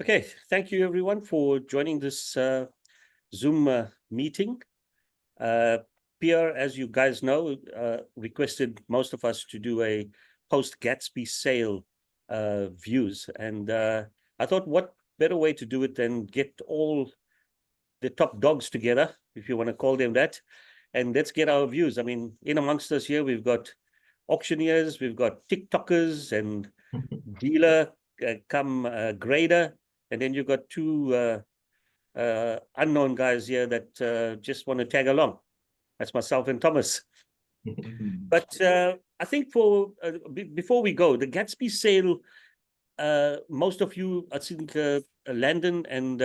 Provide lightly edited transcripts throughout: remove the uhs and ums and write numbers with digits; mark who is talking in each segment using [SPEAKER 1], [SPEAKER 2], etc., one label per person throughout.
[SPEAKER 1] Okay, thank you everyone for joining this Zoom meeting. Pierre, as you guys know, requested most of us to do a post-Gatsby sale views. And I thought what better way to do it than get all the top dogs together, if you want to call them that, and let's get our views. I mean, in amongst us here, we've got auctioneers, we've got TikTokers and dealer grader, and then you've got two unknown guys here that just want to tag along. That's myself and Thomas. But I think before we go, the Gatsby sale, most of you, I think Landon and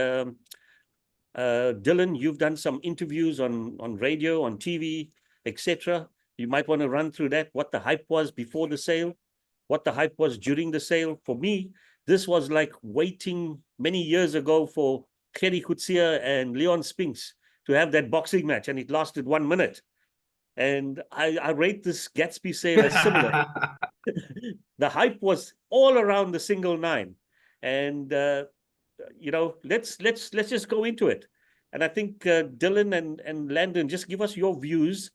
[SPEAKER 1] Dylan, you've done some interviews on radio, on TV, etc. You might want to run through that, what the hype was before the sale, what the hype was during the sale. For me, this was like waiting many years ago for Gerry Coetzee and Leon Spinks to have that boxing match, and it lasted 1 minute. And I rate this Gatsby sale as similar. The hype was all around the single nine, and let's just go into it. And I think Dylan and Landon, just give us your views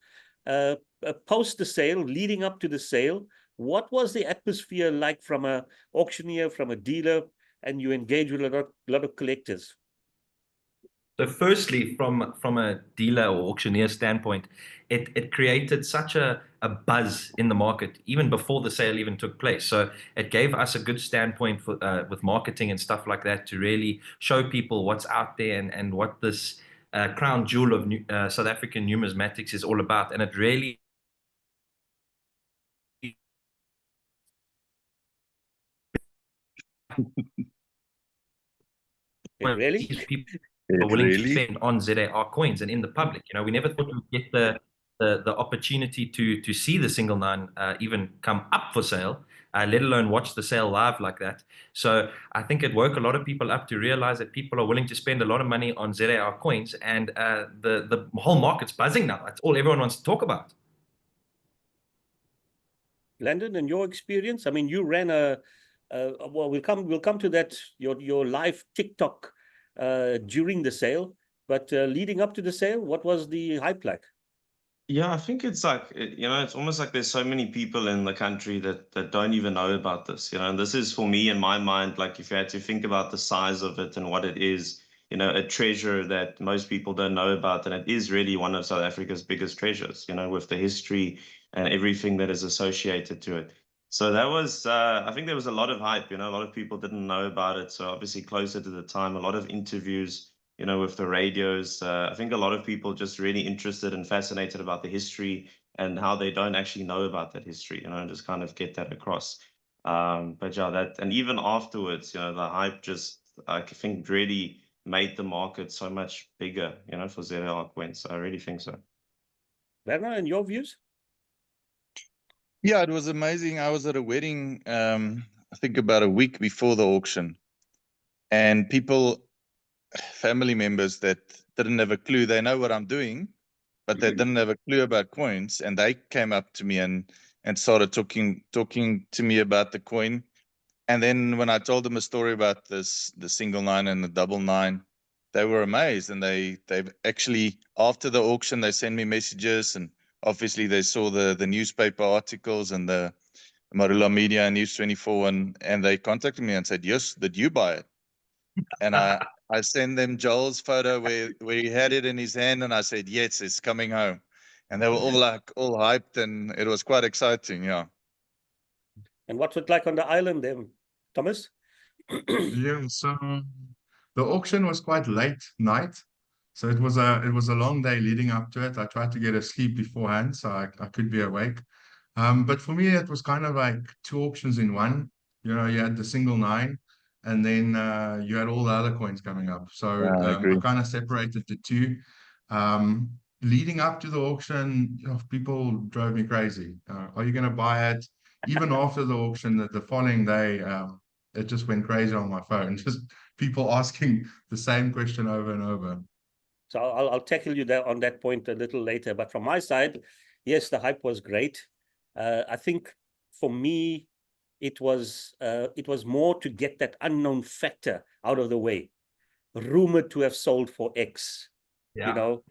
[SPEAKER 1] post the sale, leading up to the sale. What was the atmosphere like from a auctioneer, from a dealer, and you engage with a lot of collectors?
[SPEAKER 2] So firstly, from a dealer or auctioneer standpoint, it created such a buzz in the market even before the sale even took place. So it gave us a good standpoint for, with marketing and stuff like that, to really show people what's out there and what this crown jewel of South African numismatics is all about. And it really
[SPEAKER 1] Really?
[SPEAKER 2] people are willing to spend on ZAR coins and in the public. We never thought we'd get the opportunity to see the single nine even come up for sale, let alone watch the sale live like that. So I think it woke a lot of people up to realize that people are willing to spend a lot of money on ZAR coins, and the whole market's buzzing now. That's all everyone wants to talk about.
[SPEAKER 1] Landon, in your experience, I mean, you ran well, we'll come to that, your live TikTok during the sale, but leading up to the sale, what was the hype like?
[SPEAKER 3] Yeah, I think it's like, it's almost like there's so many people in the country that don't even know about this, and this is, for me, in my mind, like, if you had to think about the size of it and what it is, a treasure that most people don't know about, and it is really one of South Africa's biggest treasures, with the history and everything that is associated to it. So that was, I think there was a lot of hype, a lot of people didn't know about it. So obviously closer to the time, a lot of interviews, with the radios. I think a lot of people just really interested and fascinated about the history and how they don't actually know about that history, and just kind of get that across. But yeah, and even afterwards, the hype just, I think, really made the market so much bigger, for ZAR coins. I really think so.
[SPEAKER 1] Werner, in your views?
[SPEAKER 4] Yeah, it was amazing. I was at a wedding, I think about a week before the auction, and family members that didn't have a clue, they know what I'm doing, but they didn't have a clue about coins, and they came up to me and started talking to me about the coin. And then when I told them a story about the single nine and the double nine, they were amazed, and they actually, after the auction, they sent me messages, and obviously they saw the newspaper articles and the Marula Media and News 24, and they contacted me and said, "Yes, did you buy it?" And I sent them Joel's photo where he had it in his hand, and I said, "Yes, it's coming home." And they were all hyped, and it was quite exciting, yeah.
[SPEAKER 1] And what's it like on the island then, Thomas?
[SPEAKER 5] Yeah, so the auction was quite late night. So it was a long day leading up to it. I tried to get a sleep beforehand so I could be awake. But for me, it was kind of like two auctions in one. You had the single nine, and then you had all the other coins coming up. So
[SPEAKER 4] Yeah, I agree.
[SPEAKER 5] I kind of separated the two. Leading up to the auction, people drove me crazy. Are you going to buy it? Even after the auction, the following day, it just went crazy on my phone. Just people asking the same question over and over.
[SPEAKER 1] So I'll tackle you there on that point a little later. But from my side, yes, the hype was great. I think for me, it was more to get that unknown factor out of the way. Rumored to have sold for X, you know.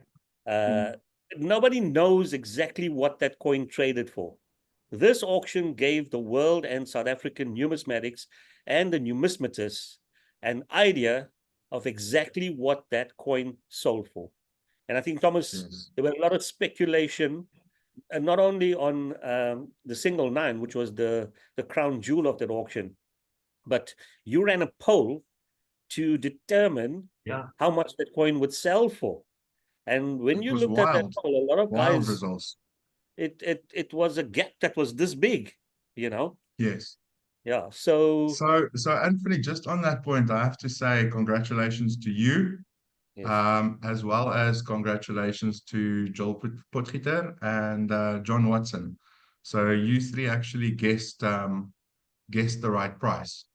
[SPEAKER 1] Nobody knows exactly what that coin traded for. This auction gave the world and South African numismatics and the numismatists an idea of exactly what that coin sold for. And I think, Thomas, there were a lot of speculation, and not only on the single 9, which was the crown jewel of that auction, but you ran a poll to determine how much that coin would sell for. And when you looked at that poll, a lot of guys,
[SPEAKER 5] results.
[SPEAKER 1] It was a gap that was this big, you know?
[SPEAKER 5] Yes.
[SPEAKER 1] Yeah. So
[SPEAKER 5] Anthony, just on that point, I have to say congratulations to you, as well as congratulations to Joel Potgieter and John Watson. So you three actually guessed the right price.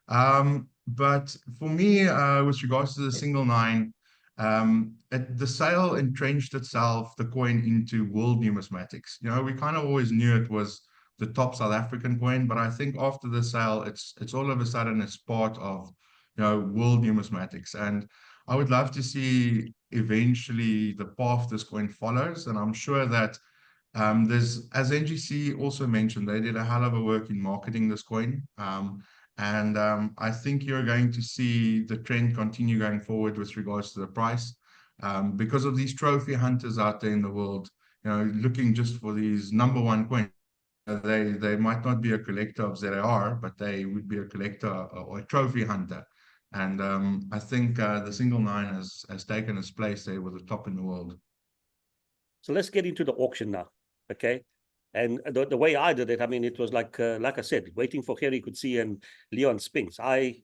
[SPEAKER 5] But for me, with regards to the single 9, the sale entrenched itself, the coin, into world numismatics. You know, we kind of always knew it was the top South African coin, but I think after the sale, it's all of a sudden it's part of, you know, world numismatics. And I would love to see eventually the path this coin follows. And I'm sure that there's, as NGC also mentioned, they did a hell of a work in marketing this coin. And I think you're going to see the trend continue going forward with regards to the price, because of these trophy hunters out there in the world, you know, looking just for these #1 coins. They might not be a collector of ZAR, but they would be a collector or a trophy hunter. And I think the single 9 has taken its place there with the top in the world.
[SPEAKER 1] So let's get into the auction now, okay? And the way I did it, I mean, it was like I said, waiting for Gerrie Coetzee and Leon Spinks. I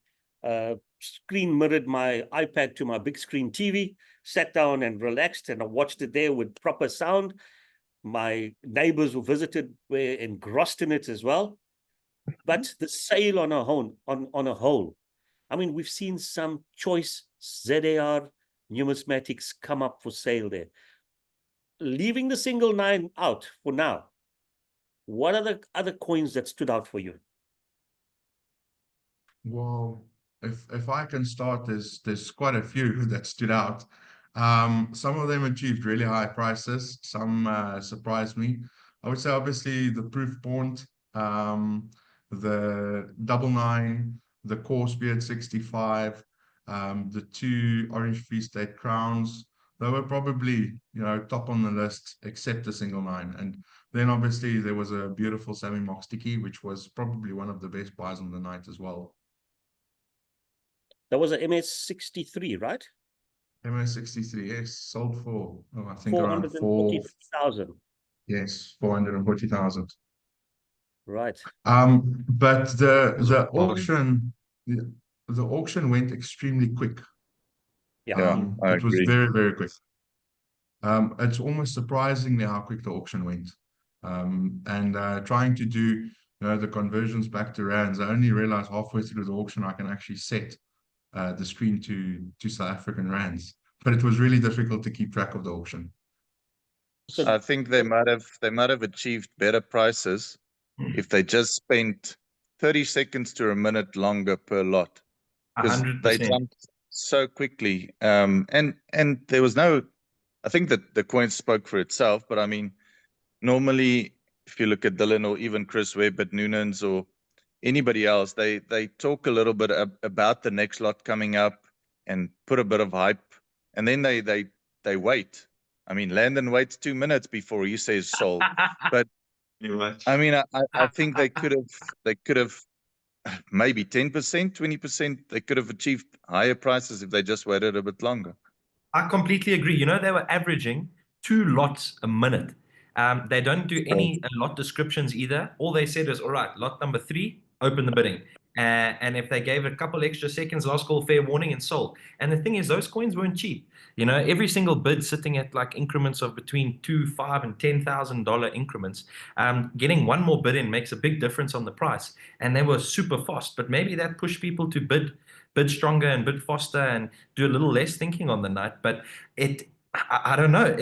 [SPEAKER 1] screen mirrored my iPad to my big screen TV, sat down and relaxed, and I watched it there with proper sound. My neighbors who visited were engrossed in it as well. But the sale on a whole, I mean, we've seen some choice ZAR numismatics come up for sale there. Leaving the single 9 out for now, what are the other coins that stood out for you?
[SPEAKER 5] Well, if I can start, there's quite a few that stood out. Some of them achieved really high prices. Some surprised me. I would say obviously the Proof Pond, the 99, the Coarse Beard 65, the 2 Orange Free State crowns. They were probably, you know, top on the list, except the single 9. And then obviously there was a beautiful Sammy Mock Sticky, which was probably one of the best buys on the night as well.
[SPEAKER 1] That was an MS63, right?
[SPEAKER 5] MS63, yes, sold for, I think
[SPEAKER 1] 440,000.
[SPEAKER 5] Yes, 440,000.
[SPEAKER 1] Right.
[SPEAKER 5] But the auction went extremely quick.
[SPEAKER 1] Yeah,
[SPEAKER 5] it was very, very quick. It's almost surprisingly how quick the auction went. And trying to do, you know, the conversions back to rands, I only realized halfway through the auction I can actually set the screen to South African rands. But it was really difficult to keep track of the auction.
[SPEAKER 4] So I think they might have achieved better prices if they just spent 30 seconds to a minute longer per lot, because they jumped so quickly. And there was no, I think that the coin spoke for itself. But I mean, normally if you look at Dylan or even Chris Webb at Noonan's or anybody else, they talk a little bit about the next lot coming up and put a bit of hype, and then they wait. I mean, Landon waits 2 minutes before he says sold. But I mean, I think they could have maybe 10%, 20%. They could have achieved higher prices if they just waited a bit longer.
[SPEAKER 2] I completely agree. You know, they were averaging 2 lots a minute. They don't do any lot descriptions either. All they said is, all right, lot number 3, open the bidding. And if they gave a couple extra seconds, last call, fair warning, and sold. And the thing is, those coins weren't cheap. You know, every single bid sitting at like increments of between $2,000, $5,000, and $10,000 increments. Getting one more bid in makes a big difference on the price. And they were super fast. But maybe that pushed people to bid stronger and bid faster and do a little less thinking on the night. But I don't know.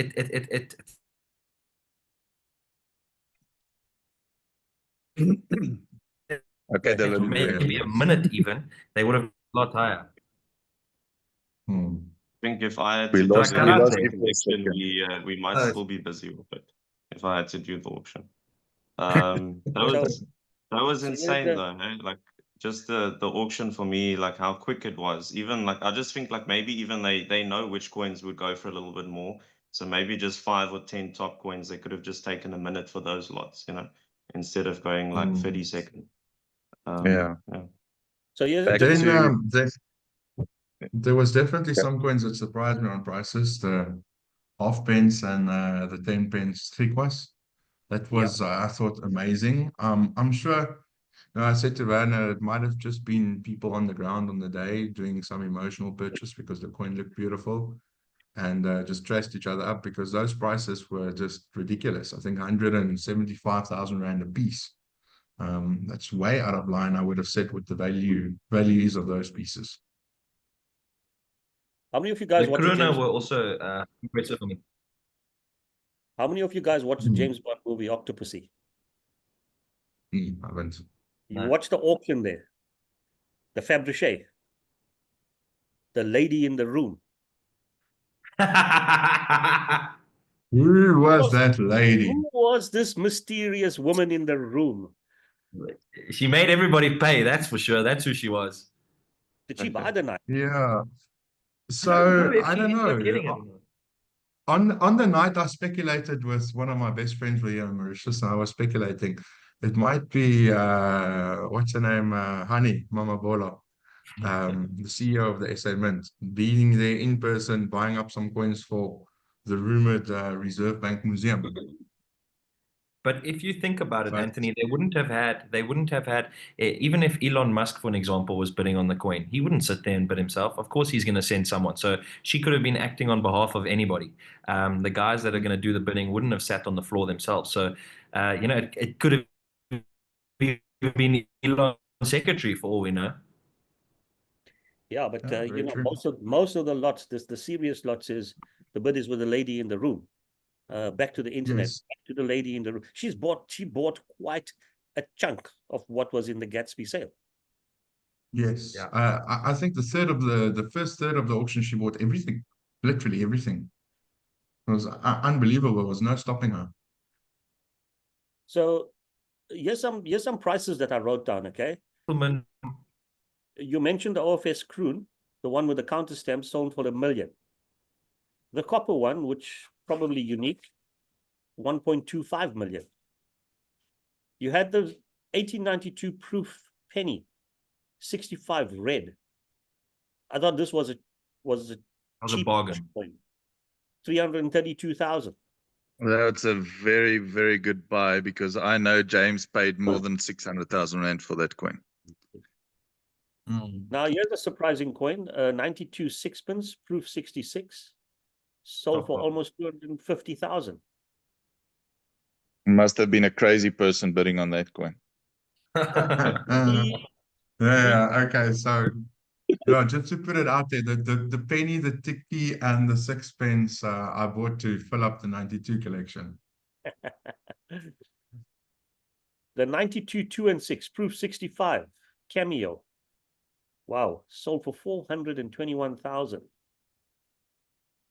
[SPEAKER 4] Okay,
[SPEAKER 1] Yeah.
[SPEAKER 4] the little
[SPEAKER 2] maybe a minute even, they would have a lot higher.
[SPEAKER 5] Hmm.
[SPEAKER 3] I think if I had
[SPEAKER 4] We
[SPEAKER 3] to
[SPEAKER 4] lost,
[SPEAKER 3] do
[SPEAKER 2] we
[SPEAKER 3] the
[SPEAKER 2] lost
[SPEAKER 3] auction
[SPEAKER 4] you for a second.
[SPEAKER 3] we might
[SPEAKER 2] Oh,
[SPEAKER 3] still be busy with it if I had to do the auction. That was
[SPEAKER 1] So
[SPEAKER 3] insane though, eh? Like just the auction for me, like how quick it was. Even like I just think like maybe even they know which coins would go for a little bit more. So maybe just 5 or 10 top coins, they could have just taken a minute for those lots, instead of going like 30 seconds.
[SPEAKER 4] Yeah.
[SPEAKER 1] So here's
[SPEAKER 4] Back
[SPEAKER 1] just
[SPEAKER 5] Then
[SPEAKER 4] to
[SPEAKER 5] there was definitely
[SPEAKER 4] Yeah.
[SPEAKER 5] some coins that surprised me on prices. The half pence and the 10 pence triquas. That was I thought amazing. I'm sure. I said to Werner, it might have just been people on the ground on the day doing some emotional purchase because the coin looked beautiful, and just dressed each other up because those prices were just ridiculous. I think 175,000 rand a piece. That's way out of line, I would have said, with the values of those pieces.
[SPEAKER 1] how many of you guys
[SPEAKER 2] The
[SPEAKER 1] watched the
[SPEAKER 2] Corona
[SPEAKER 1] James?
[SPEAKER 2] were also impressive for me.
[SPEAKER 1] How many of you guys watched the James Bond movie Octopussy?
[SPEAKER 5] I haven't.
[SPEAKER 1] You
[SPEAKER 2] No.
[SPEAKER 1] watched the auction there, the Fabergé, the lady in the room.
[SPEAKER 5] Who was that lady?
[SPEAKER 1] Who was this mysterious woman in the room?
[SPEAKER 2] She made everybody pay, that's for sure. That's who she was.
[SPEAKER 1] Did she buy the night?
[SPEAKER 5] Yeah.
[SPEAKER 2] I don't know
[SPEAKER 5] So
[SPEAKER 2] if
[SPEAKER 5] I
[SPEAKER 2] she
[SPEAKER 5] don't
[SPEAKER 2] ended up
[SPEAKER 5] know.
[SPEAKER 2] getting it or not.
[SPEAKER 5] On the night, I speculated with one of my best friends were here in Mauritius, and I was speculating it might be what's her name, Honey Mama Bola, the CEO of the SA Mint, being there in person, buying up some coins for the rumored Reserve Bank Museum.
[SPEAKER 2] But if you think about it,
[SPEAKER 5] But
[SPEAKER 2] Anthony, they wouldn't have had, even if Elon Musk, for an example, was bidding on the coin, he wouldn't sit there and bid himself. Of course, he's going to send someone. So she could have been acting on behalf of anybody. The guys that are going to do the bidding wouldn't have sat on the floor themselves. So, it could have been Elon's secretary for all we know.
[SPEAKER 1] Yeah, but
[SPEAKER 5] very true.
[SPEAKER 1] most of the lots, the serious lots is the bid is with the lady in the room. Back to the internet,
[SPEAKER 5] Yes.
[SPEAKER 1] back to the lady in the room. She bought quite a chunk of what was in the Gatsby sale.
[SPEAKER 5] Yes.
[SPEAKER 2] Yeah.
[SPEAKER 5] I think the first third of the auction, she bought everything, literally everything. It was unbelievable. There was no stopping her.
[SPEAKER 1] So here's some prices that I wrote down. Okay,
[SPEAKER 2] Gentlemen,
[SPEAKER 1] you mentioned the OFS Kroon, the one with the counter stamp, sold for 1 million. The copper one, which probably unique, 1.25 million. You had the 1892 proof penny, 65 red. I thought this was a cheap
[SPEAKER 2] bargain.
[SPEAKER 1] coin, 332,000.
[SPEAKER 4] That's a very, very good buy because I know James paid more than 600,000 rand for that coin.
[SPEAKER 1] Now here's a surprising coin, 92 sixpence, proof 66, sold for almost 250,000.
[SPEAKER 4] Must have been a crazy person bidding on that coin.
[SPEAKER 5] Yeah. Okay. So, yeah, just to put it out there, the penny, the tikkie, and the sixpence I bought to fill up the 92 collection.
[SPEAKER 1] The 92 2 and 6, proof 65, cameo. Wow, sold for 421,000.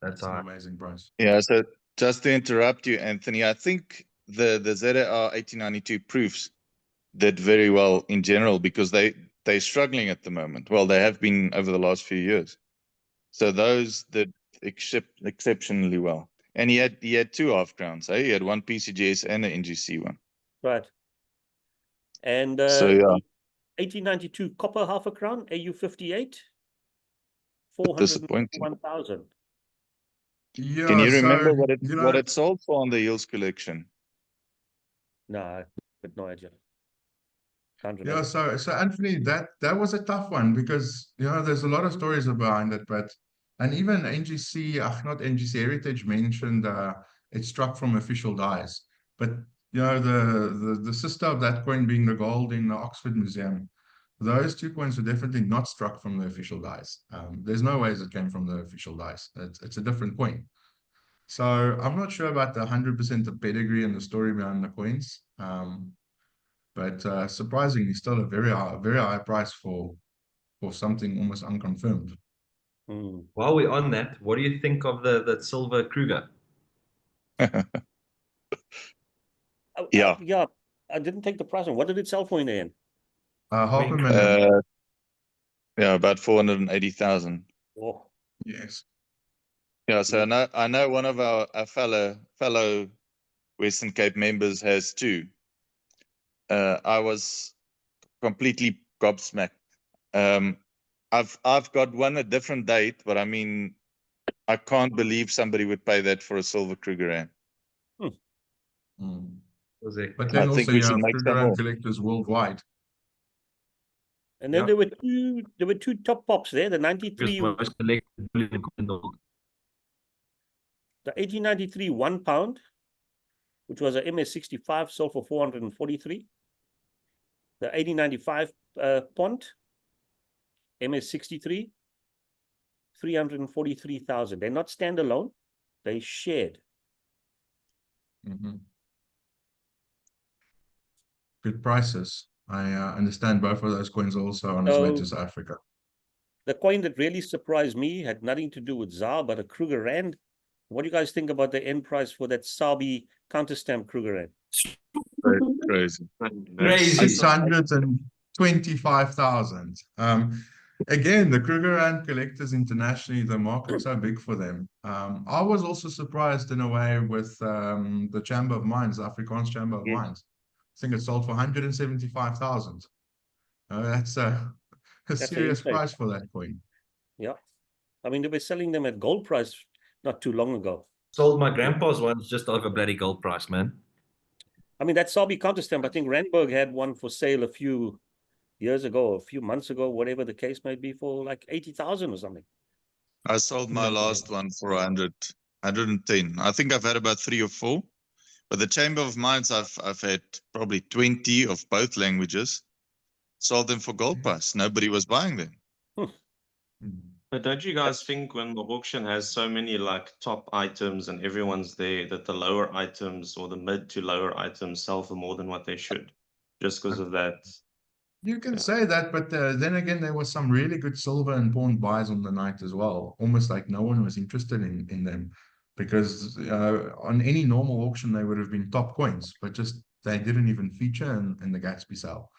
[SPEAKER 2] That's
[SPEAKER 5] an
[SPEAKER 2] high.
[SPEAKER 5] amazing price.
[SPEAKER 4] Yeah, so just to interrupt you, Anthony, I think the ZAR 1892 proofs did very well in general because they're struggling at the moment. Well, they have been over the last few years. So those did exceptionally well. And he had 2 half crowns. He had one PCGS and an NGC one.
[SPEAKER 1] Right. And
[SPEAKER 4] So yeah,
[SPEAKER 1] the 1892 copper half a crown, AU58,
[SPEAKER 4] disappointing.
[SPEAKER 1] 401,000.
[SPEAKER 5] Yeah.
[SPEAKER 4] Can you remember
[SPEAKER 5] So,
[SPEAKER 4] what it sold for on the Hills collection?
[SPEAKER 1] No, I have no idea. Can't
[SPEAKER 5] yeah.
[SPEAKER 1] remember.
[SPEAKER 5] So Anthony, that was a tough one because there's a lot of stories behind it, and even NGC, not NGC Heritage mentioned it struck from official dies, but the sister of that coin being the gold in the Oxford Museum, those 2 coins were definitely not struck from the official dies. There's no ways it came from the official dies. It's a different coin. So I'm not sure about the 100% the pedigree and the story behind the coins. but surprisingly, still a very high price for something almost unconfirmed.
[SPEAKER 1] Mm.
[SPEAKER 2] While we're on that, what do you think of the silver Kruger?
[SPEAKER 4] Yeah.
[SPEAKER 1] Yeah, I didn't take the price on. What did it sell for in the end?
[SPEAKER 5] Half a
[SPEAKER 2] Wink.
[SPEAKER 5] million.
[SPEAKER 4] Yeah, about 480,000.
[SPEAKER 1] Oh,
[SPEAKER 5] Yes.
[SPEAKER 4] Yeah, so I know one of our fellow Western Cape members has two. I was completely gobsmacked. I've got one a different date, but I mean, I can't believe somebody would pay that for a silver Kruger.
[SPEAKER 5] Mm.
[SPEAKER 2] Was it?
[SPEAKER 5] But
[SPEAKER 4] I
[SPEAKER 5] then
[SPEAKER 4] think
[SPEAKER 5] also
[SPEAKER 4] we
[SPEAKER 5] you
[SPEAKER 4] should
[SPEAKER 5] have
[SPEAKER 4] make some
[SPEAKER 5] Kruger
[SPEAKER 4] more.
[SPEAKER 5] collectors worldwide.
[SPEAKER 1] and then
[SPEAKER 2] Yeah.
[SPEAKER 1] there were two top pops there. The 93,
[SPEAKER 2] Most collected bullion in the world.
[SPEAKER 1] the 1893 £1, which was a MS65, sold for 443. The 1895 Pond, MS63, 343,000. They're not standalone; they shared.
[SPEAKER 5] Mhm. Good prices. I understand both of those coins are also on its way to
[SPEAKER 1] So
[SPEAKER 5] South Africa.
[SPEAKER 1] the coin that really surprised me had nothing to do with ZAR, but a Kruger Rand. What do you guys think about the end price for that Sabi counterstamp Kruger Rand?
[SPEAKER 4] Crazy.
[SPEAKER 2] Crazy.
[SPEAKER 5] 625,000. Again, the Kruger Rand collectors internationally, the market's so big for them. I was also surprised in a way with the Chamber of Mines, the Afrikaans Chamber of
[SPEAKER 1] Yes.
[SPEAKER 5] Mines. I think it sold for 175,000. That's a serious
[SPEAKER 1] insane.
[SPEAKER 5] price for that coin.
[SPEAKER 1] Yeah. I mean, they were selling them at gold price not too long ago.
[SPEAKER 2] Sold my grandpa's ones just over bloody gold price, man.
[SPEAKER 1] I mean, that Sabi counterstamp, I think Randburg had one for sale a few years ago, a few months ago, whatever the case may be, for like 80,000 or something.
[SPEAKER 4] I sold my last one for 110. I think I've had about 3 or 4. But the Chamber of Mines, I've had probably 20 of both languages. Sold them for gold price. Nobody was buying them.
[SPEAKER 3] But don't you guys think when the auction has so many like top items and everyone's there, that the lower items or the mid to lower items sell for more than what they should, just because of that?
[SPEAKER 5] You can
[SPEAKER 3] Yeah.
[SPEAKER 5] say that, but then again, there was some really good silver and pawn buys on the night as well. Almost like no one was interested in them, because on any normal auction they would have been top coins, but just they didn't even feature in the Gatsby sale.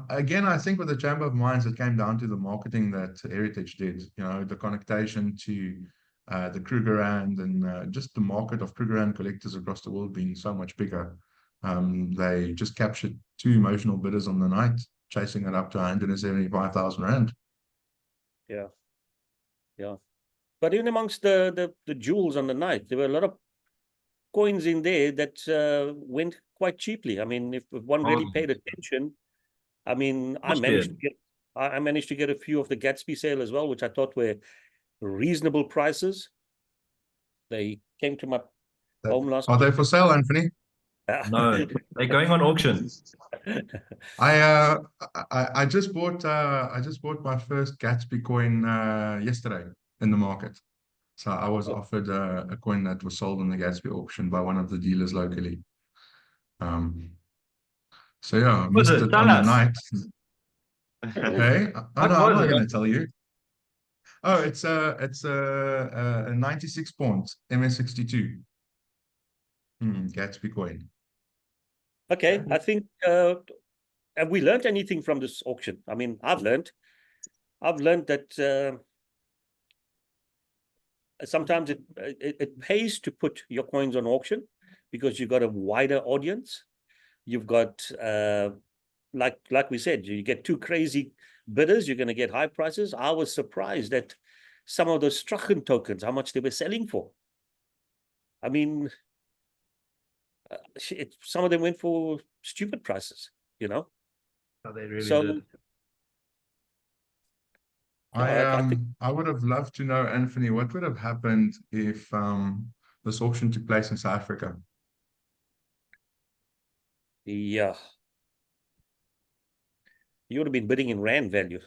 [SPEAKER 5] Again, I think with the Chamber of Mines, it came down to the marketing that Heritage did. You know, the connectation to the Kruger Rand and just the market of Kruger Rand collectors across the world being so much bigger. They just captured 2 emotional bidders on the night, chasing it up to 175,000 Rand.
[SPEAKER 1] Yeah. Yeah. But even amongst the jewels on the night, there were a lot of coins in there that went quite cheaply. I mean, if one really paid attention, I mean, I managed to get a few of the Gatsby sale as well, which I thought were reasonable prices. They came to my home last
[SPEAKER 5] Are they
[SPEAKER 1] week.
[SPEAKER 5] for sale, Anthony?
[SPEAKER 2] No, they're going on auction.
[SPEAKER 5] I just bought my first Gatsby coin yesterday in the market. So I was offered a coin that was sold in the Gatsby auction by one of the dealers locally. So yeah, I missed it on the night. Hey, I'm not going to tell you. Oh, it's a 96 Pond MS62. Gatsby coin.
[SPEAKER 1] Okay, I think have we learned anything from this auction? I mean, I've learned that sometimes it pays to put your coins on auction because you've got a wider audience. You've got like we said, you get 2 crazy bidders, you're going to get high prices. I was surprised at some of those Strachen tokens, how much they were selling for. I mean, some of them went for stupid prices, you know.
[SPEAKER 2] Oh, they really
[SPEAKER 1] So
[SPEAKER 2] did.
[SPEAKER 1] I think,
[SPEAKER 5] I would have loved to know, Anthony, what would have happened if this auction took place in South Africa?
[SPEAKER 1] yeah, you would have been bidding in Rand value.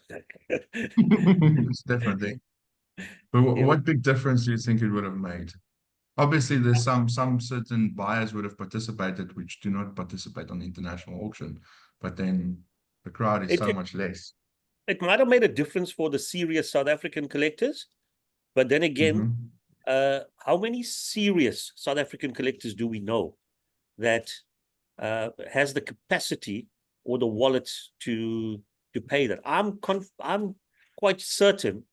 [SPEAKER 5] Definitely. But what big difference do you think it would have made? Obviously, there's some certain buyers would have participated which do not participate on the international auction, but then the crowd is
[SPEAKER 1] It,
[SPEAKER 5] so
[SPEAKER 1] it,
[SPEAKER 5] much less.
[SPEAKER 1] it might have made a difference for the serious South African collectors, but then again, how many serious South African collectors do we know that has the capacity or the wallets to pay that? I'm quite certain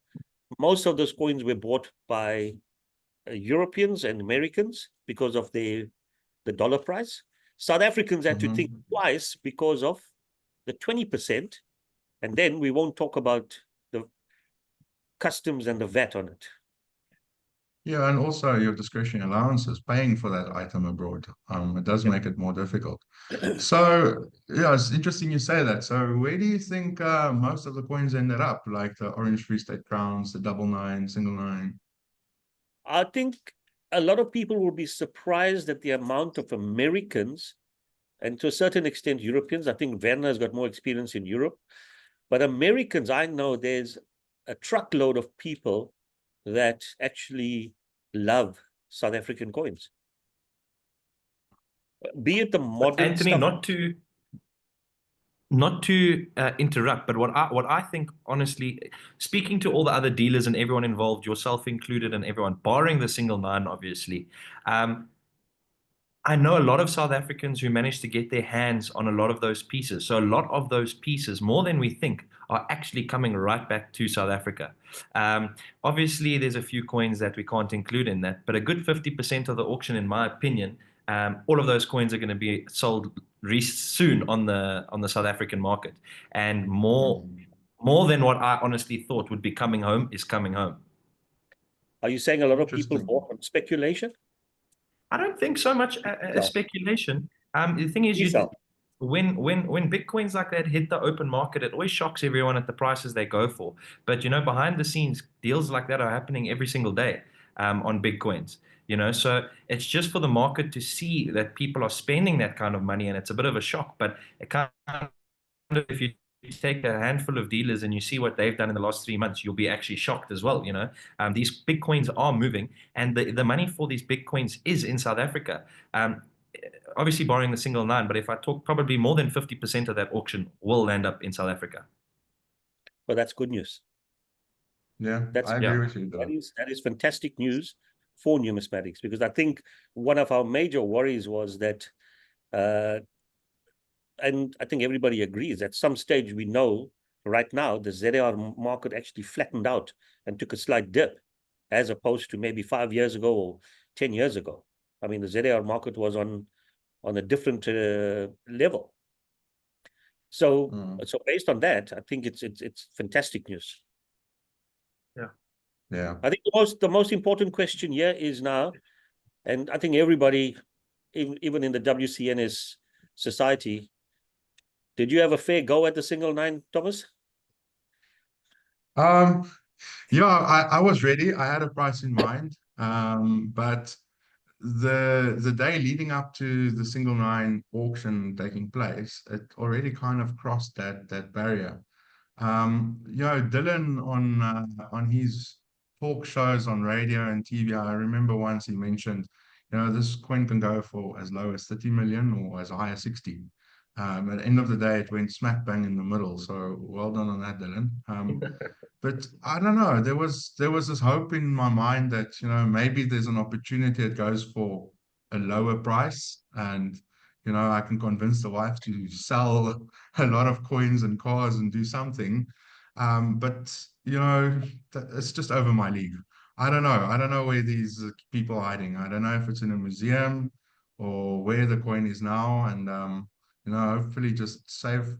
[SPEAKER 1] most of those coins were bought by Europeans and Americans because of the dollar price. South Africans had to think twice because of the 20%, and then we won't talk about the customs and the VAT on it.
[SPEAKER 5] Yeah, and also your discretionary allowances, paying for that item abroad. It does make it more difficult. So, yeah, it's interesting you say that. So where do you think most of the coins ended up, like the Orange Free State crowns, the 99, single 9?
[SPEAKER 1] I think a lot of people will be surprised at the amount of Americans and to a certain extent Europeans. I think Werner has got more experience in Europe, but Americans, I know there's a truckload of people that actually love South African coins. Be it the modern
[SPEAKER 2] Anthony,
[SPEAKER 1] stuff.
[SPEAKER 2] not to interrupt, but what I think, honestly, speaking to all the other dealers and everyone involved, yourself included, and everyone, barring the single 9, obviously, I know a lot of South Africans who managed to get their hands on a lot of those pieces. So a lot of those pieces, more than we think, are actually coming right back to South Africa. Obviously, there's a few coins that we can't include in that, but a good 50% of the auction, in my opinion, all of those coins are going to be sold soon on the South African market, and more than what I honestly thought would be coming home is coming home.
[SPEAKER 1] Are you saying a lot of people bought on speculation?
[SPEAKER 2] I don't think so much speculation. The thing is, when big coins like that hit the open market, it always shocks everyone at the prices they go for. But behind the scenes, deals like that are happening every single day on big coins. So it's just for the market to see that people are spending that kind of money, and it's a bit of a shock. But it kind of, if you take a handful of dealers and you see what they've done in the last 3 months, you'll be actually shocked as well. These big coins are moving, and the money for these big coins is in South Africa. Obviously barring the single 9, but if I talk, probably more than 50% of that auction will end up in South Africa.
[SPEAKER 1] Well, that's good news.
[SPEAKER 5] Yeah, I agree with you.
[SPEAKER 1] That is fantastic news for numismatics, because I think one of our major worries was that and I think everybody agrees at some stage, we know right now the ZAR market actually flattened out and took a slight dip, as opposed to maybe 5 years ago or 10 years ago. I mean, the ZAR market was on a different level. So based on that, I think it's fantastic news.
[SPEAKER 5] Yeah.
[SPEAKER 1] I think the most important question here is now, and I think everybody, even in the WCNS society, did you have a fair go at the single 9, Thomas?
[SPEAKER 5] Yeah, I was ready. I had a price in mind. But the day leading up to the single 9 auction taking place, it already kind of crossed that barrier. Dylan on his talk shows on radio and TV, I remember once he mentioned, this coin can go for as low as 30 million or as high as 60. At the end of the day, it went smack bang in the middle. So well done on that, Dylan. But I don't know. There was this hope in my mind that maybe there's an opportunity it goes for a lower price, and I can convince the wife to sell a lot of coins and cars and do something. But it's just over my league. I don't know. I don't know where these people are hiding. I don't know if it's in a museum or where the coin is now, and hopefully just save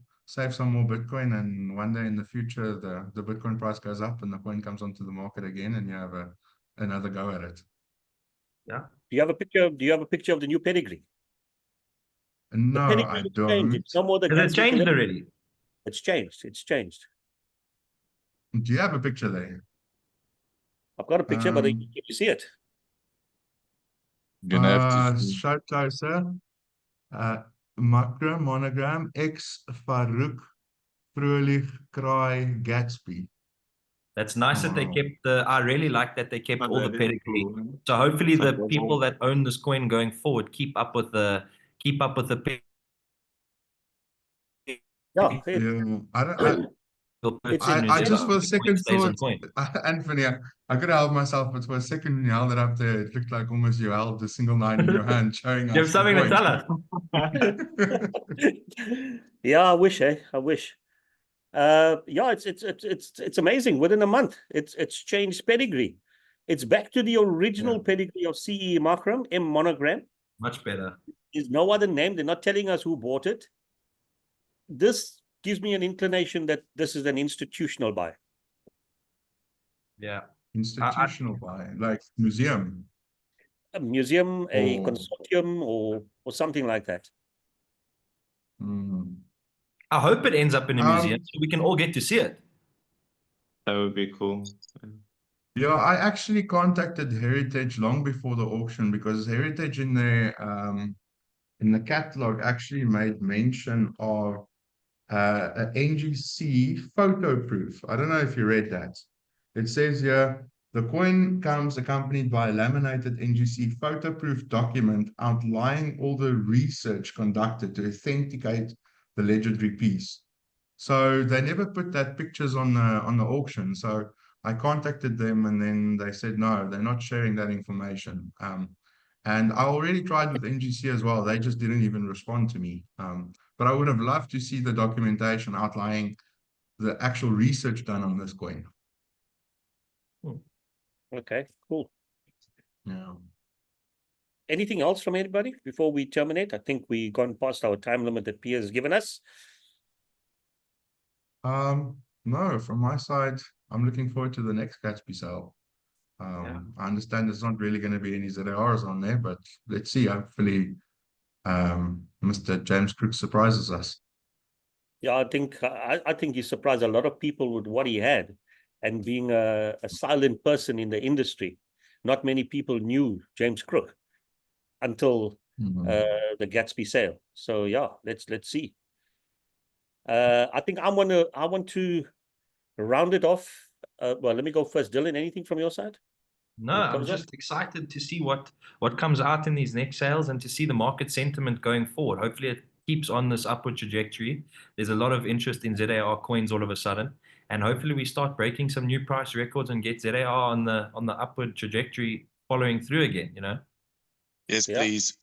[SPEAKER 5] some more Bitcoin, and one day in the future the Bitcoin price goes up and the coin comes onto the market again, and you have another go at it.
[SPEAKER 2] Yeah.
[SPEAKER 1] Do you have a picture of the new pedigree?
[SPEAKER 5] No, I don't.
[SPEAKER 1] It's no more the
[SPEAKER 2] Has it changed already?
[SPEAKER 1] It's changed.
[SPEAKER 5] Do you have a picture there?
[SPEAKER 1] I've got a picture, but can you see it?
[SPEAKER 4] You're gonna have to
[SPEAKER 5] Show closer. Macro monogram X Farouk Vrolijk Kraai Gatsby.
[SPEAKER 2] That's nice that they kept the. I really like that they kept
[SPEAKER 3] But
[SPEAKER 2] all the
[SPEAKER 3] that is
[SPEAKER 2] pedigree.
[SPEAKER 3] cool.
[SPEAKER 2] So hopefully
[SPEAKER 3] So
[SPEAKER 2] the
[SPEAKER 3] that's
[SPEAKER 2] people
[SPEAKER 3] all.
[SPEAKER 2] that own this coin going forward keep up with the
[SPEAKER 1] Yeah,
[SPEAKER 5] Yeah, I don't.
[SPEAKER 1] it's
[SPEAKER 2] in New
[SPEAKER 5] I just
[SPEAKER 2] Zealand.
[SPEAKER 5] for a second
[SPEAKER 2] Stays on
[SPEAKER 5] thought,
[SPEAKER 2] coin.
[SPEAKER 5] Anthony, I could help myself, but for a second when you held it up there, it looked like almost you held the single nine in your hand, showing
[SPEAKER 2] You have
[SPEAKER 5] us the
[SPEAKER 2] something to
[SPEAKER 5] coin.
[SPEAKER 2] tell us.
[SPEAKER 1] yeah, I wish, I wish. Yeah, it's amazing. Within a month, it's changed pedigree. It's back to the original pedigree of CE Markram, M monogram.
[SPEAKER 2] Much better.
[SPEAKER 1] There's no other name. They're not telling us who bought it. This gives me an inclination that this is an institutional buy.
[SPEAKER 2] Yeah.
[SPEAKER 5] Institutional buy, like museum.
[SPEAKER 1] A museum, a
[SPEAKER 5] Or
[SPEAKER 1] consortium, or something like that.
[SPEAKER 2] I hope it ends up in a museum so we can all get to see it.
[SPEAKER 3] That would be cool.
[SPEAKER 5] yeah, I actually contacted Heritage long before the auction because Heritage in the catalog actually made mention of an NGC photo proof. I don't know if you read that. It says here, the coin comes accompanied by a laminated NGC photo proof document outlining all the research conducted to authenticate the legendary piece. So they never put that pictures on the auction. So I contacted them and then they said, no, they're not sharing that information. And I already tried with NGC as well. They just didn't even respond to me. But I would have loved to see the documentation outlining the actual research done on this coin.
[SPEAKER 1] Okay, cool.
[SPEAKER 5] Yeah.
[SPEAKER 1] Anything else from anybody before we terminate? I think we've gone past our time limit that Pierre has given us.
[SPEAKER 5] No, from my side, I'm looking forward to the next Gatsby sale. I understand there's not really going to be any ZARs on there, but let's see. Hopefully, Mr. James Crook surprises us.
[SPEAKER 1] Yeah, I think he surprised a lot of people with what he had, and being a silent person in the industry. Not many people knew James Crook until the Gatsby sale. So yeah, let's see. I think I want to round it off. Well, let me go first. Dylan, anything from your side?
[SPEAKER 2] No, I'm just excited to see what comes out in these next sales and to see the market sentiment going forward. Hopefully it keeps on this upward trajectory. There's a lot of interest in ZAR coins all of a sudden, and hopefully we start breaking some new price records and get ZAR on the upward trajectory following through again, you know.
[SPEAKER 4] Yes, please.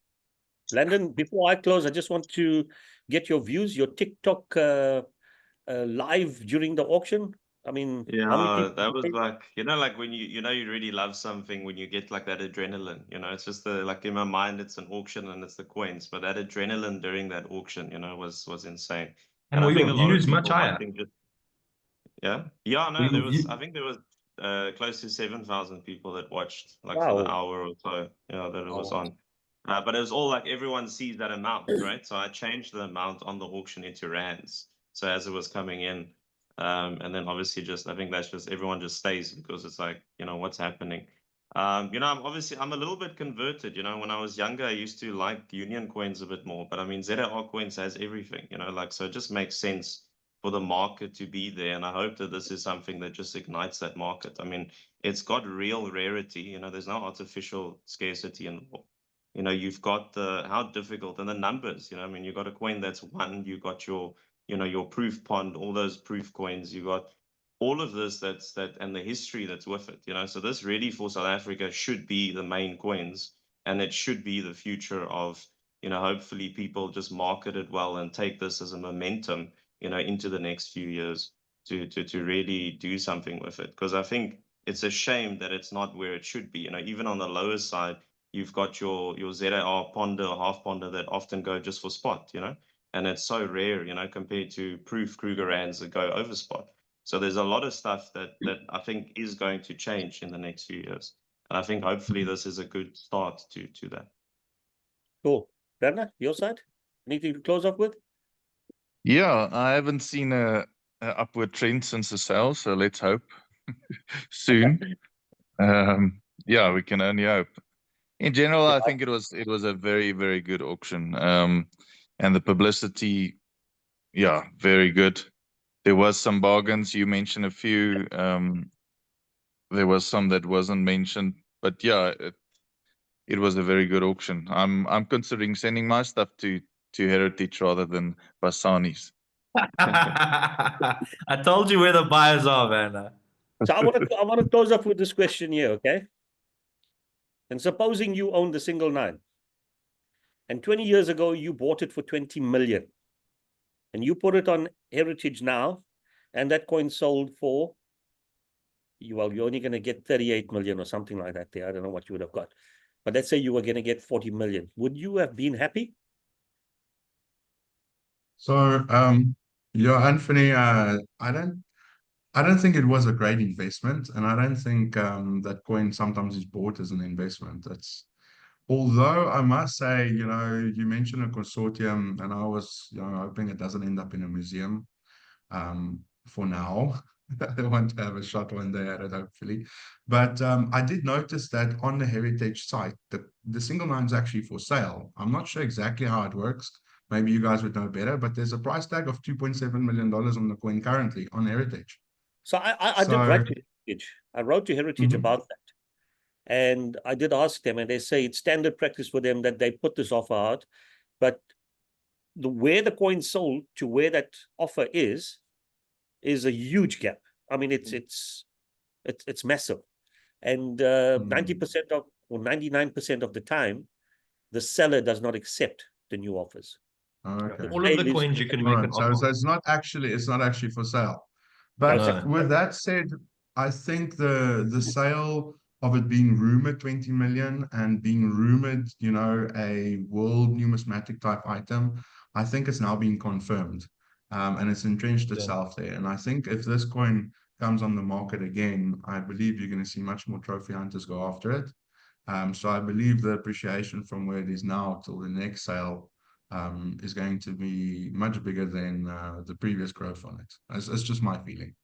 [SPEAKER 1] Landon, before I close, I just want to get your views, your TikTok live during the auction. I mean, how many people?
[SPEAKER 3] That was like, like when you really love something, when you get like that adrenaline, it's just like in my mind, it's an auction and it's the coins, but that adrenaline during that auction, was insane.
[SPEAKER 2] And
[SPEAKER 3] I
[SPEAKER 2] were
[SPEAKER 3] think
[SPEAKER 2] your
[SPEAKER 3] a lot of
[SPEAKER 2] views much
[SPEAKER 3] people
[SPEAKER 2] higher?
[SPEAKER 3] watching no, I think there was close to 7,000 people that watched like for the hour or so, that it was on. But it was all like everyone sees that amount, right? So I changed the amount on the auction into rands. So as it was coming in, and then obviously I think that's just everyone just stays because it's like, what's happening. I'm a little bit converted, when I was younger, I used to like Union coins a bit more, but I mean, ZAR coins has everything, so it just makes sense for the market to be there. And I hope that this is something that just ignites that market. I mean, it's got real rarity, there's no artificial scarcity involved. You've got how difficult and the numbers, I mean, you've got a coin that's one, you got your proof pond, all those proof coins, you got all of this and the history that's with it, so this really for South Africa should be the main coins, and it should be the future of, hopefully people just market it well and take this as a momentum, into the next few years to really do something with it. Because I think it's a shame that it's not where it should be, even on the lower side, you've got your ZAR ponder or half ponder that often go just for spot, and it's so rare, compared to proof Krugerrands that go over spot. So there's a lot of stuff that I think is going to change in the next few years. And I think hopefully this is a good start to that.
[SPEAKER 1] Cool. Bernard, your side? Anything to close off with?
[SPEAKER 4] Yeah, I haven't seen a upward trend since the sale, so let's hope soon. Yeah, we can only hope. In general, I think it was a very, very good auction. And the publicity, yeah, very good. There was some bargains. You mentioned a few. there was some that wasn't mentioned, but yeah, it was a very good auction. I'm considering sending my stuff to Heritage rather than Bassani's.
[SPEAKER 2] I told you where the buyers are, man.
[SPEAKER 1] So I want to close up with this question here, okay? And supposing you own the single 9, and 20 years ago you bought it for 20 million, and you put it on Heritage now, and that coin sold for, well, you're only going to get 38 million or something like that there. I don't know what you would have got. But let's say you were going to get 40 million. Would you have been happy?
[SPEAKER 5] So, yeah, Anthony, I don't think it was a great investment, and I don't think that coin sometimes is bought as an investment. Although I must say, you mentioned a consortium, and I was, hoping it doesn't end up in a museum. For now, I want to have a shot one day at it, hopefully. But I did notice that on the Heritage site, the single 9 is actually for sale. I'm not sure exactly how it works. Maybe you guys would know better, but there's a price tag of $2.7 million on the coin currently on Heritage.
[SPEAKER 1] So I did write to Heritage. I wrote to Heritage about that. And I did ask them, and they say it's standard practice for them that they put this offer out. But where the coin sold to where that offer is a huge gap. I mean, it's massive. And 90% of, or 99% of the time, the seller does not accept the new offers.
[SPEAKER 5] Okay.
[SPEAKER 2] All of the coins you can make an offer.
[SPEAKER 5] So it's not actually for sale. But with that said, I think the sale of it being rumored 20 million and being rumored, a world numismatic type item, I think it's now been confirmed. And it's entrenched itself there. And I think if this coin comes on the market again, I believe you're going to see much more trophy hunters go after it. So I believe the appreciation from where it is now till the next sale is going to be much bigger than the previous growth on it. It's just my feeling.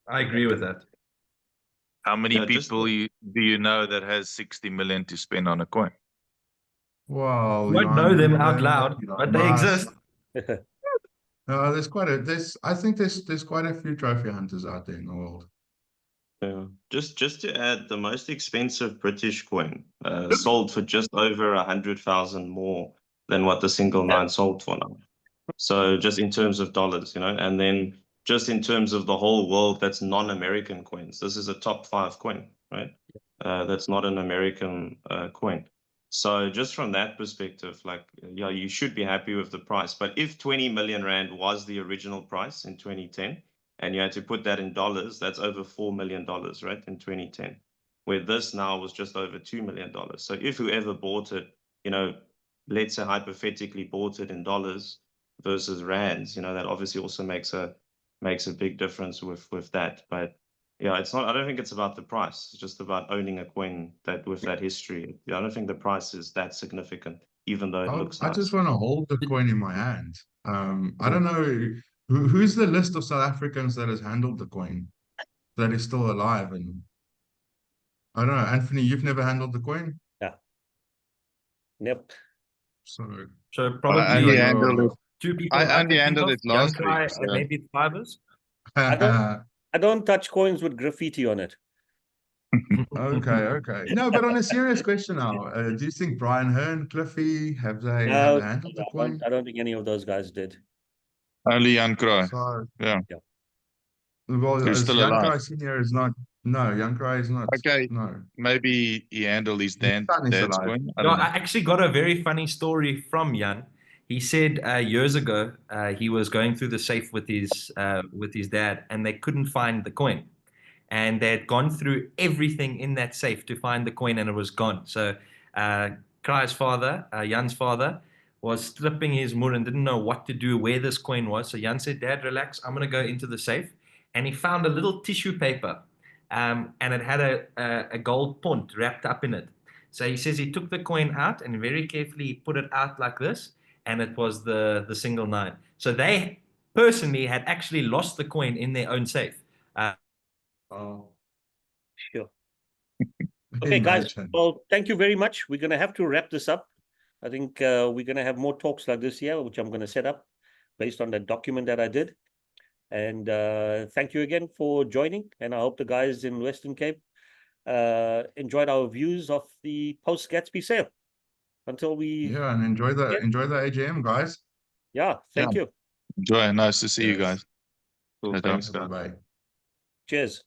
[SPEAKER 2] I agree with that.
[SPEAKER 4] How many people do you know that has 60 million to spend on a coin?
[SPEAKER 5] Well,
[SPEAKER 2] You won't know them out loud, but they exist.
[SPEAKER 5] I think there's quite a few trophy hunters out there in the world.
[SPEAKER 3] Yeah. Just to add, the most expensive British coin sold for just over 100,000 more than what the single 9 sold for now. So just in terms of dollars, and then just in terms of the whole world, that's non-American coins. This is a top 5 coin, right? That's not an American coin. So just from that perspective, you should be happy with the price. But if 20 million Rand was the original price in 2010, and you had to put that in dollars, that's over $4 million, right, in 2010, where this now was just over $2 million. So if whoever bought it, let's say hypothetically bought it in dollars versus rands, that obviously also makes a big difference with that. But yeah, it's not, I don't think it's about the price. It's just about owning a coin that with that history. I don't think the price is that significant, even though it looks nice.
[SPEAKER 5] I just want to hold the coin in my hand. I don't know who's the list of South Africans that has handled the coin that is still alive. And I don't know, Anthony, you've never handled the coin?
[SPEAKER 1] Yeah. Yep.
[SPEAKER 2] So probably
[SPEAKER 4] handled it.
[SPEAKER 2] 2 people.
[SPEAKER 4] I only handled it last week.
[SPEAKER 2] And maybe Fivers.
[SPEAKER 1] I don't touch coins with graffiti on it.
[SPEAKER 5] Okay. No, but on a serious question now, do you think Brian Hearn, Cliffy, have they handled the coin?
[SPEAKER 1] I don't think any of those guys did.
[SPEAKER 4] Only Jan Kraai. Yeah.
[SPEAKER 5] Well,
[SPEAKER 4] He's still
[SPEAKER 5] Jan
[SPEAKER 4] alive.
[SPEAKER 5] Kraai Senior is not. No, Jan Kraai is not.
[SPEAKER 4] Okay.
[SPEAKER 5] No.
[SPEAKER 4] Maybe he handled his dad's coin.
[SPEAKER 2] I actually got a very funny story from Jan. He said years ago he was going through the safe with his dad, and they couldn't find the coin. And they had gone through everything in that safe to find the coin, and it was gone. So Krai's father, Jan's father, was stripping his moer and didn't know what to do, where this coin was. So Jan said, "Dad, relax. I'm going to go into the safe." And he found a little tissue paper, and it had a gold pond wrapped up in it. So he says he took the coin out and very carefully put it out like this, and it was the single 9. So they personally had actually lost the coin in their own safe.
[SPEAKER 1] Oh, sure. Okay, guys. Well, thank you very much. We're going to have to wrap this up. I think we're going to have more talks like this here, which I'm going to set up based on the document that I did. And thank you again for joining. And I hope the guys in Western Cape enjoyed our views of the post Gatsby sale. Until we,
[SPEAKER 5] Yeah, and enjoy the AGM, guys.
[SPEAKER 1] yeah, thank you.
[SPEAKER 4] Enjoy. Nice to see you
[SPEAKER 5] Yes.
[SPEAKER 4] guys.
[SPEAKER 3] Cool.
[SPEAKER 4] No
[SPEAKER 3] Thanks,
[SPEAKER 4] doubt.
[SPEAKER 3] guys.
[SPEAKER 5] Bye-bye.
[SPEAKER 1] Cheers.